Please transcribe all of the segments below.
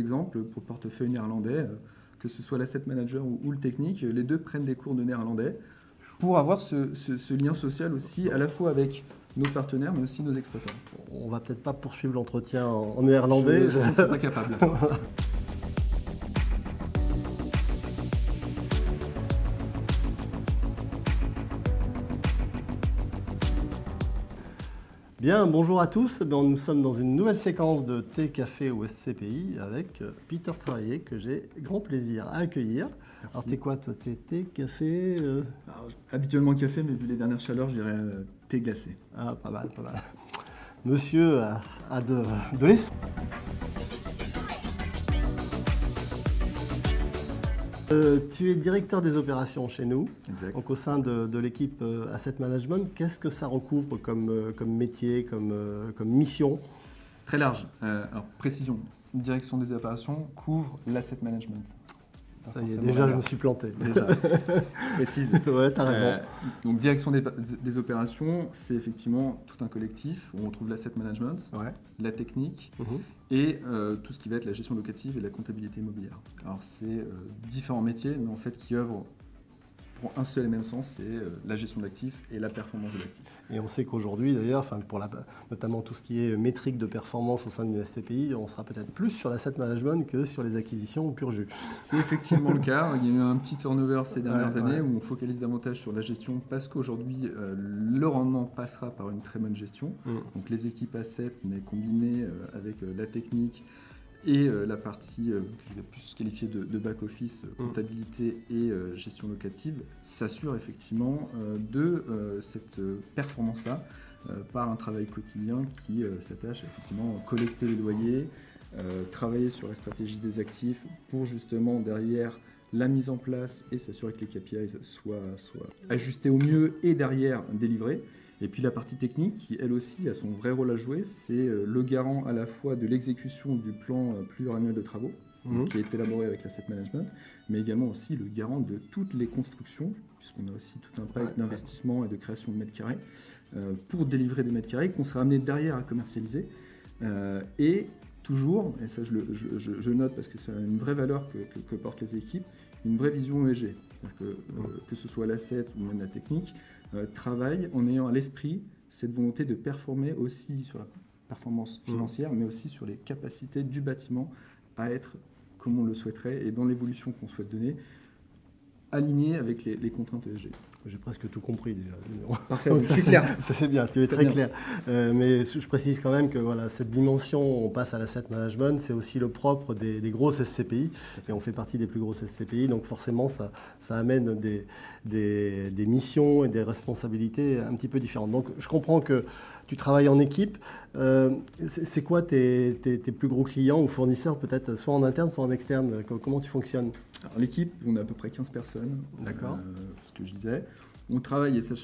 Exemple, pour le portefeuille néerlandais, que ce soit l'asset manager ou le technique, les deux prennent des cours de néerlandais pour avoir ce lien social aussi, à la fois avec nos partenaires, mais aussi nos exploitants. On va peut-être pas poursuivre l'entretien en néerlandais. Je ne suis pas capable. Bien, bonjour à tous. Nous sommes dans une nouvelle séquence de Thé Café au SCPI avec Peter Travaillé, que j'ai grand plaisir à accueillir. Merci. Alors, t'es quoi, toi? T'es thé, café Alors, habituellement café, mais vu les dernières chaleurs, je dirais thé glacé. Ah, pas mal, pas mal. Monsieur a de l'esprit. Tu es directeur des opérations chez nous, Exact. donc au sein de l'équipe Asset Management. Qu'est-ce que ça recouvre comme métier, comme mission? Très large. Alors, précision. Direction des opérations couvre l'asset management. Ça y est, déjà je me suis planté. Déjà, je précise. Ouais, t'as raison. Donc, direction des opérations, c'est effectivement tout un collectif où on trouve l'asset management, Ouais. la technique Mhm. et tout ce qui va être la gestion locative et la comptabilité immobilière. Alors, c'est différents métiers, mais en fait qui œuvrent pour un seul et même sens, c'est la gestion de l'actif et la performance de l'actif. Et on sait qu'aujourd'hui, d'ailleurs, notamment tout ce qui est métrique de performance au sein d'une SCPI, on sera peut-être plus sur l'asset management que sur les acquisitions pur jus. C'est effectivement le cas. Il y a eu un petit turnover ces dernières années Ouais. où on focalise davantage sur la gestion parce qu'aujourd'hui, le rendement passera par une très bonne gestion. Donc les équipes assets, mais combinées avec la technique et la partie que je vais plus qualifier de back-office, comptabilité et gestion locative, s'assure effectivement de cette performance-là par un travail quotidien qui s'attache effectivement à collecter les loyers, travailler sur la stratégie des actifs pour justement derrière la mise en place et s'assurer que les KPIs soient ajustés au mieux et derrière délivrés. Et puis la partie technique, qui elle aussi a son vrai rôle à jouer, c'est le garant à la fois de l'exécution du plan pluriannuel de travaux, qui est élaboré avec l'asset management, mais également aussi le garant de toutes les constructions, puisqu'on a aussi tout un pipe d'investissement et de création de mètres carrés, pour délivrer des mètres carrés qu'on sera amené derrière à commercialiser. Et toujours, et ça je note parce que c'est une vraie valeur que portent les équipes, une vraie vision ESG. C'est-à-dire que ce soit l'asset ou même la technique, travaille en ayant à l'esprit cette volonté de performer aussi sur la performance financière, mais aussi sur les capacités du bâtiment à être comme on le souhaiterait et dans l'évolution qu'on souhaite donner, aligné avec les contraintes ESG. J'ai presque tout compris déjà. Parfait, Donc c'est clair. Ça c'est bien, tu es très clair. Mais je précise quand même que voilà, cette dimension, on passe à l'asset management, c'est aussi le propre des grosses SCPI. Et on fait partie des plus grosses SCPI, donc forcément ça amène des missions et des responsabilités un petit peu différentes. Donc je comprends que tu travailles en équipe. C'est quoi tes plus gros clients ou fournisseurs, peut-être soit en interne, soit en externe? Comment tu fonctionnes? Alors, l'équipe, on a à peu près 15 personnes. D'accord. Ce que je disais. On travaille, et ça,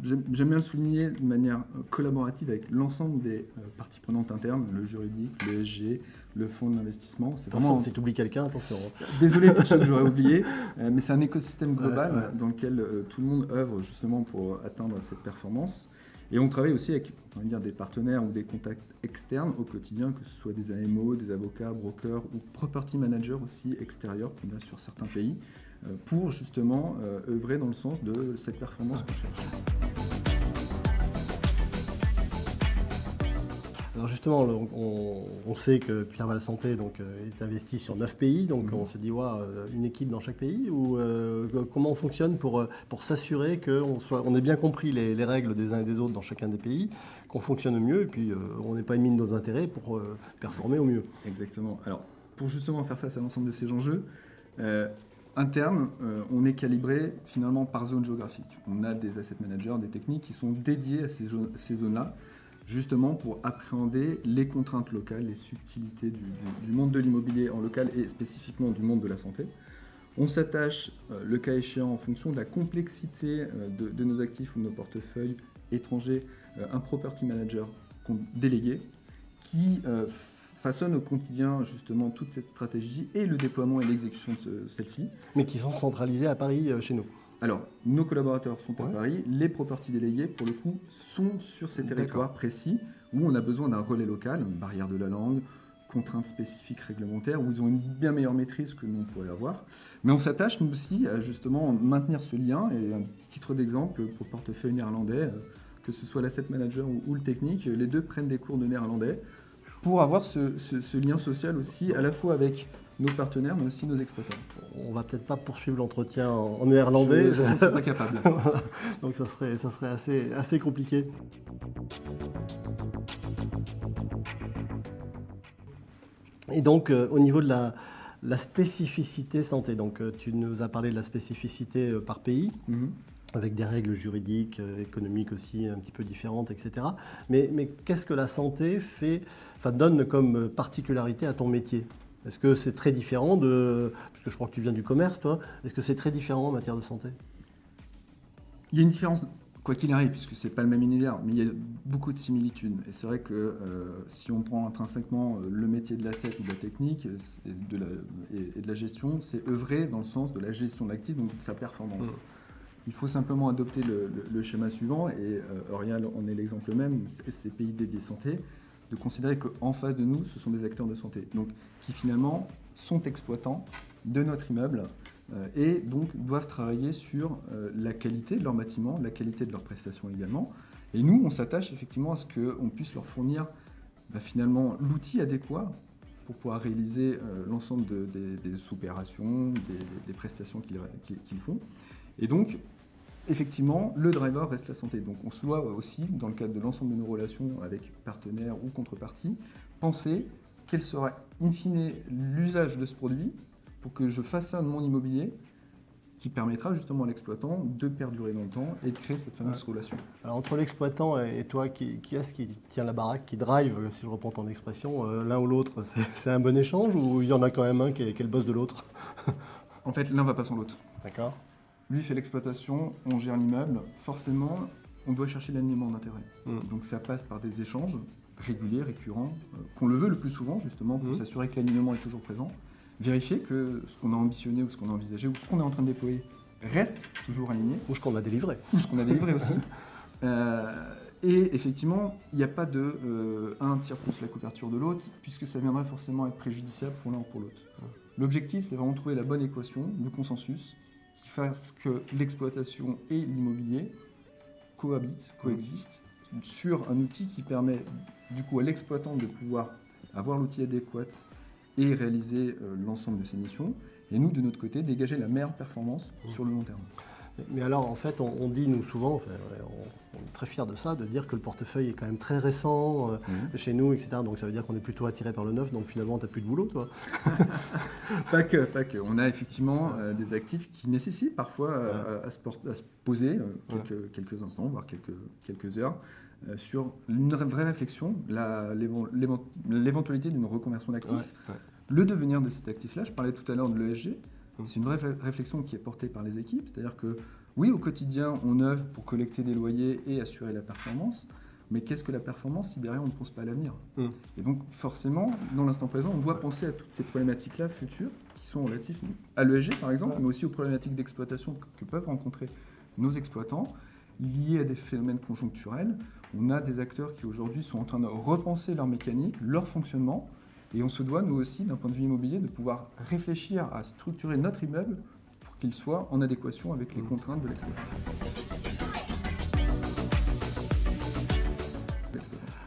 j'aime bien le souligner, de manière collaborative avec l'ensemble des parties prenantes internes, le juridique, le SG, le fonds de l'investissement. C'est Attention, vraiment... si tu oublies quelqu'un, attention. Désolé pour ceux que j'aurais oubliés, mais c'est un écosystème global dans lequel tout le monde œuvre justement pour atteindre cette performance. Et on travaille aussi avec, on va dire, des partenaires ou des contacts externes au quotidien, que ce soit des AMO, des avocats, brokers ou property managers aussi extérieurs qu'on a sur certains pays, pour justement œuvrer dans le sens de cette performance qu'on cherche. Alors justement, on sait que Pierre Val Santé est investi sur 9 pays, donc on se dit une équipe dans chaque pays, ou comment on fonctionne pour s'assurer qu'on ait bien compris les règles des uns et des autres dans chacun des pays, qu'on fonctionne au mieux et puis on n'ait pas émis nos intérêts pour performer au mieux. Exactement. Alors pour justement faire face à l'ensemble de ces enjeux, interne, on est calibré finalement par zone géographique. On a des asset managers, des techniques qui sont dédiés à ces zones-là, justement pour appréhender les contraintes locales, les subtilités du monde de l'immobilier en local et spécifiquement du monde de la santé. On s'attache, le cas échéant, en fonction de la complexité de nos actifs ou de nos portefeuilles étrangers, un property manager délégué qui façonne au quotidien justement toute cette stratégie et le déploiement et l'exécution de celle-ci. Mais qui sont centralisés à Paris chez nous. Alors, nos collaborateurs sont à Paris, les property délégués, pour le coup, sont sur ces territoires précis où on a besoin d'un relais local, une barrière de la langue, contraintes spécifiques réglementaires où ils ont une bien meilleure maîtrise que nous on pourrait avoir. Mais on s'attache nous aussi à justement maintenir ce lien. Et un titre d'exemple pour le portefeuille néerlandais, que ce soit l'asset manager ou le technique, les deux prennent des cours de néerlandais pour avoir ce lien social aussi, à la fois avec nos partenaires, mais aussi nos exploitants. On va peut-être pas poursuivre l'entretien en néerlandais. Je ne suis pas capable. Donc ça serait assez compliqué. Et donc, au niveau de la spécificité santé, donc tu nous as parlé de la spécificité par pays, avec des règles juridiques, économiques aussi un petit peu différentes, etc. Mais qu'est-ce que la santé donne comme particularité à ton métier ? Est-ce que c'est très différent parce que je crois que tu viens du commerce, toi, est-ce que c'est très différent en matière de santé ? Il y a une différence, quoi qu'il arrive, puisque c'est pas le même univers, mais il y a beaucoup de similitudes. Et c'est vrai que si on prend intrinsèquement le métier de l'asset ou de la technique et de la gestion, c'est œuvrer dans le sens de la gestion de l'actif, donc de sa performance. Il faut simplement adopter le schéma suivant, et Orial en est l'exemple même, SCPI dédié santé, de considérer qu'en face de nous, ce sont des acteurs de santé, donc qui finalement sont exploitants de notre immeuble et donc doivent travailler sur la qualité de leur bâtiment, la qualité de leurs prestations également. Et nous, on s'attache effectivement à ce qu'on puisse leur fournir finalement l'outil adéquat pour pouvoir réaliser l'ensemble des opérations, des prestations qu'ils font. Et donc, effectivement, le driver reste la santé. Donc on se doit aussi, dans le cadre de l'ensemble de nos relations avec partenaires ou contreparties, penser quel sera in fine l'usage de ce produit pour que je fasse ça de mon immobilier qui permettra justement à l'exploitant de perdurer dans le temps et de créer cette fameuse relation. Alors entre l'exploitant et toi, qui est-ce qui tient la baraque, qui drive, si je reprends ton expression, l'un ou l'autre, c'est un bon échange ou il y en a quand même un qui est le boss de l'autre ? En fait, l'un va pas sans l'autre. D'accord. Lui fait l'exploitation, on gère l'immeuble. Forcément, on doit chercher l'alignement d'intérêt. Donc ça passe par des échanges réguliers, récurrents, qu'on le veut le plus souvent justement pour s'assurer que l'alignement est toujours présent. Vérifier que ce qu'on a ambitionné ou ce qu'on a envisagé ou ce qu'on est en train de déployer reste toujours aligné. Ou ce qu'on a délivré. Ou ce qu'on a délivré aussi. Et effectivement, il n'y a pas de un tire plus la couverture de l'autre, puisque ça viendrait forcément être préjudiciable pour l'un ou pour l'autre. L'objectif, c'est vraiment de trouver la bonne équation, le consensus, qui fasse que l'exploitation et l'immobilier coexistent sur un outil qui permet du coup à l'exploitant de pouvoir avoir l'outil adéquat et réaliser l'ensemble de ses missions, et nous, de notre côté, dégager la meilleure performance sur le long terme. Mais alors, en fait, on dit, nous, souvent, on est très fiers de ça, de dire que le portefeuille est quand même très récent chez nous, etc. Donc, ça veut dire qu'on est plutôt attiré par le neuf, donc finalement, tu n'as plus de boulot, toi. Pas que. On a effectivement des actifs qui nécessitent parfois à se poser quelques instants, voire quelques heures, sur une vraie réflexion, l'éventualité d'une reconversion d'actifs, le devenir de cet actif-là. Je parlais tout à l'heure de l'ESG. C'est une vraie réflexion qui est portée par les équipes, c'est-à-dire que oui, au quotidien, on œuvre pour collecter des loyers et assurer la performance, mais qu'est-ce que la performance si derrière on ne pense pas à l'avenir ? Et donc forcément, dans l'instant présent, on doit penser à toutes ces problématiques-là futures qui sont relatives à l'ESG par exemple, mais aussi aux problématiques d'exploitation que peuvent rencontrer nos exploitants liées à des phénomènes conjoncturels. On a des acteurs qui aujourd'hui sont en train de repenser leur mécanique, leur fonctionnement. Et on se doit, nous aussi, d'un point de vue immobilier, de pouvoir réfléchir à structurer notre immeuble pour qu'il soit en adéquation avec les contraintes de l'exploitant.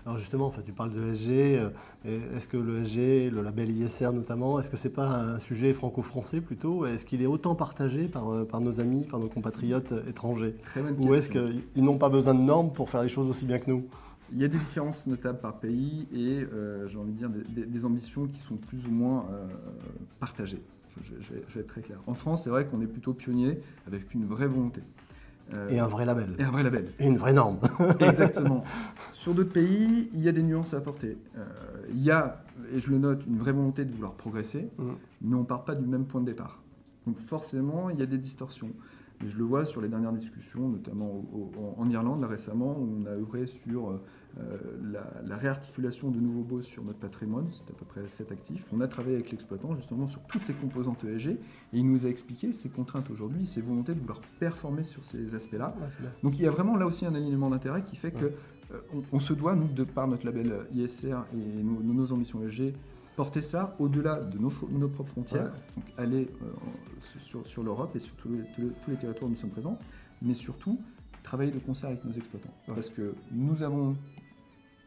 Alors justement, tu parles de ESG. Est-ce que le ESG, le label ISR notamment, est-ce que ce n'est pas un sujet franco-français plutôt ? Est-ce qu'il est autant partagé par nos amis, par nos compatriotes étrangers ? Ou est-ce qu'ils n'ont pas besoin de normes pour faire les choses aussi bien que nous ? Il y a des différences notables par pays et j'ai envie de dire des ambitions qui sont plus ou moins partagées. Je vais être très clair. En France, c'est vrai qu'on est plutôt pionnier avec une vraie volonté. Et un vrai label. Et un vrai label. Et une vraie norme. Exactement. Sur d'autres pays, il y a des nuances à apporter. Il y a, et je le note, une vraie volonté de vouloir progresser, mais on ne part pas du même point de départ. Donc forcément, il y a des distorsions. Et je le vois sur les dernières discussions, notamment en Irlande, là récemment, on a œuvré sur la réarticulation de nouveaux baux sur notre patrimoine, c'est à peu près 7 actifs. On a travaillé avec l'exploitant justement sur toutes ces composantes ESG et il nous a expliqué ses contraintes aujourd'hui, ses volontés de vouloir performer sur ces aspects-là. Donc il y a vraiment là aussi un alignement d'intérêt qui fait que on se doit, nous, de par notre label ISR et nos ambitions ESG, porter ça au-delà de nos propres frontières, donc aller sur l'Europe et sur tous les territoires où nous sommes présents, mais surtout travailler de concert avec nos exploitants. Parce que nous avons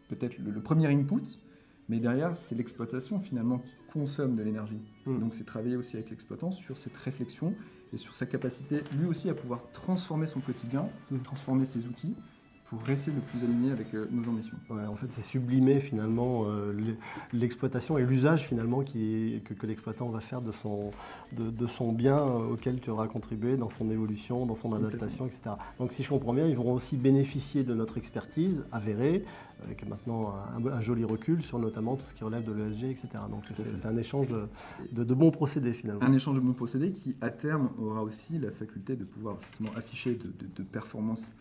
peut-être le premier input, mais derrière, c'est l'exploitation finalement qui consomme de l'énergie. Donc c'est travailler aussi avec l'exploitant sur cette réflexion et sur sa capacité lui aussi à pouvoir transformer son quotidien, transformer ses outils, pour rester le plus aligné avec nos ambitions. Ouais, en fait, c'est sublimer finalement l'exploitation et l'usage finalement que l'exploitant va faire de son bien auquel tu auras contribué dans son évolution, dans son adaptation, etc. Donc si je comprends bien, ils vont aussi bénéficier de notre expertise avérée, avec maintenant un joli recul sur notamment tout ce qui relève de l'ESG, etc. Donc c'est un échange de bons procédés finalement. Un échange de bons procédés qui, à terme, aura aussi la faculté de pouvoir justement afficher de performances,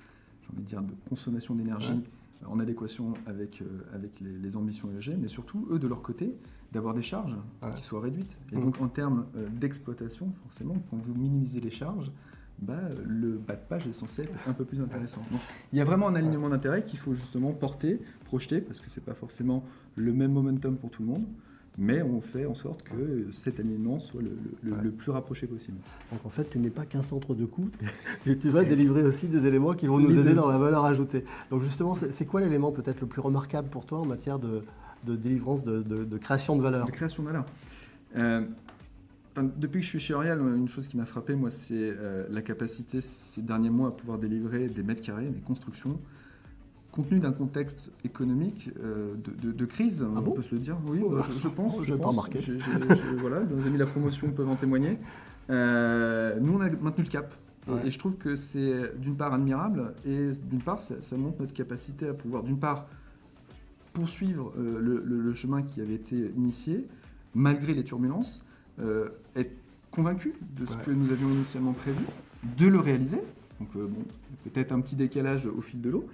j'ai envie de dire, de consommation d'énergie en adéquation avec les ambitions ESG, mais surtout, eux, de leur côté, d'avoir des charges qui soient réduites. Et donc, en termes d'exploitation, forcément, quand vous minimisez les charges, le bas de page est censé être un peu plus intéressant. Donc, il y a vraiment un alignement d'intérêt qu'il faut justement porter, projeter, parce que ce n'est pas forcément le même momentum pour tout le monde. Mais on fait en sorte que cet alignement soit le plus rapproché possible. Donc en fait, tu n'es pas qu'un centre de coût, tu vas délivrer aussi des éléments qui vont nous aider dans la valeur ajoutée. Donc justement, c'est quoi l'élément peut-être le plus remarquable pour toi en matière de délivrance, de création de valeur ? De création de valeur. Depuis que je suis chez Orial, une chose qui m'a frappé, moi, c'est la capacité ces derniers mois à pouvoir délivrer des mètres carrés, des constructions, compte tenu d'un contexte économique de crise, on peut se le dire. Oui, je pense. Je n'ai pas remarqué. Voilà, nos amis de la promotion peuvent en témoigner. Nous, on a maintenu le cap. Et je trouve que c'est d'une part admirable et d'une part, ça montre notre capacité à pouvoir, d'une part, poursuivre le chemin qui avait été initié, malgré les turbulences, être convaincu de ce que nous avions initialement prévu, de le réaliser. Donc, peut-être un petit décalage au fil de l'eau.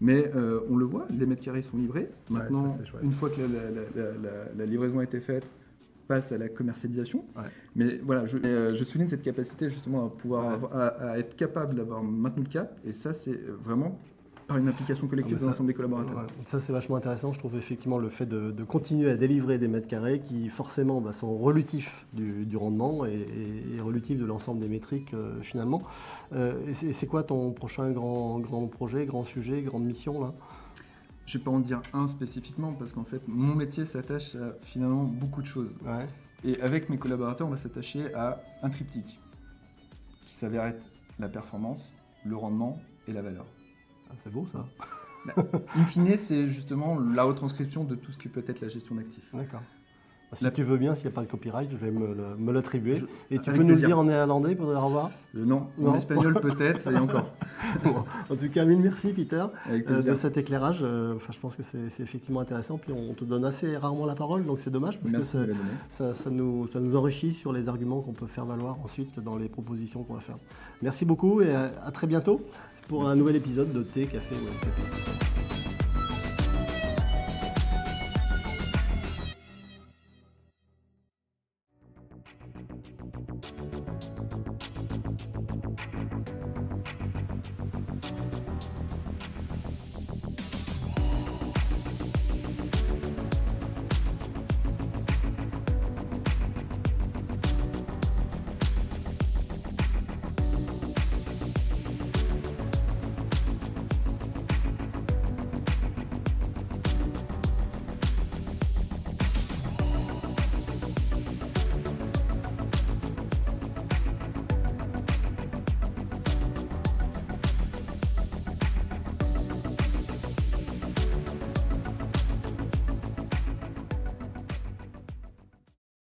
Mais on le voit, les mètres carrés sont livrés. Maintenant, une fois que la livraison a été faite, passe à la commercialisation. Mais voilà, je souligne cette capacité justement à pouvoir à être capable d'avoir maintenu le cap. Et ça, c'est vraiment par une application collective de l'ensemble des collaborateurs. Ça, c'est vachement intéressant. Je trouve effectivement le fait de continuer à délivrer des mètres carrés qui forcément sont relutifs du rendement et relutifs de l'ensemble des métriques finalement. Et c'est quoi ton prochain grand projet, grand sujet, grande mission là ? Je ne vais pas en dire un spécifiquement parce qu'en fait, mon métier s'attache à finalement beaucoup de choses. Et avec mes collaborateurs, on va s'attacher à un triptyque qui s'avère être la performance, le rendement et la valeur. C'est beau ça. In fine, c'est justement la retranscription de tout ce que peut être la gestion d'actifs. D'accord. Si tu veux bien, s'il n'y a pas de copyright, je vais me l'attribuer. Et tu peux nous le dire en néerlandais pour dire au revoir ? Non, en espagnol peut-être, et encore. Bon, en tout cas, mille merci Peter de cet éclairage. Je pense que c'est effectivement intéressant. Puis on te donne assez rarement la parole, donc c'est dommage parce que ça nous enrichit sur les arguments qu'on peut faire valoir ensuite dans les propositions qu'on va faire. Merci beaucoup et à très bientôt pour un nouvel épisode de Thé, Café ou SCP.